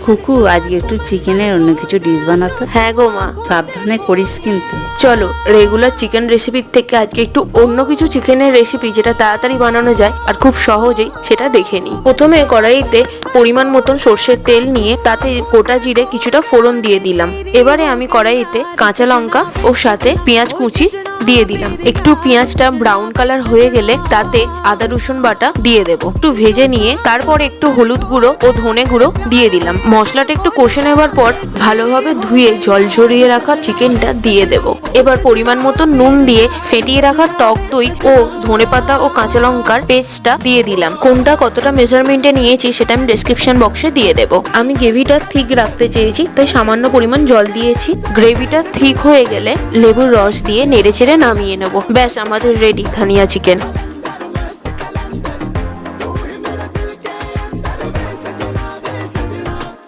খুকু, আজকে একটু চিকেনের অন্য কিছু ডিশ বানাতো। হ্যাঁ গো মা, সাবধানে করিস কিন্তু। চলো রেগুলার চিকেন রেসিপির থেকে আজকে একটু অন্য কিছু চিকেনের রেসিপি যেটা তাড়াতাড়ি বানানো যায় আর খুব সহজেই সেটা দেখে নিই। প্রথমে কড়াইতে পরিমাণ মতন সর্ষের তেল নিয়ে তাতে গোটা জিরে কিছুটা ফোড়ন দিয়ে দিলাম। এবারে আমি কড়াইতে কাঁচা লঙ্কা ও সাথে পেঁয়াজ কুচি দিয়ে দিলাম। একটু পেঁয়াজটা ব্রাউন কালার হয়ে গেলে তাতে আদা রসুন বাটা দিয়ে দেব। একটু ভেজে নিয়ে তারপর একটু হলুদ গুঁড়ো ও ধনে গুঁড়ো দিয়ে দিলাম। মশলাটা একটু কষে নেবার পর ভালোভাবে ধুয়ে জল ঝরিয়ে রাখা চিকেনটা দিয়ে দেব। এবার পরিমাণ মতো নুন দিয়ে ফেটিয়ে রাখা টক দই ও ধনেপাতা ও কাঁচা লঙ্কার পেস্টটা দিয়ে দিলাম। কোনটা কতটা মেজারমেন্টে নিয়েছি সেটা আমি ডেসক্রিপশন বক্সে দিয়ে দেব। আমি গ্রেভিটা ঠিক রাখতে চেয়েছি তাই সামান্য পরিমাণ জল দিয়েছি। গ্রেভিটা ঠিক হয়ে গেলে লেবুর রস দিয়ে নেড়েচেড়ে নামিয়ে নেব। ব্যাস, আমাদের রেডি ধানিয়া চিকেন।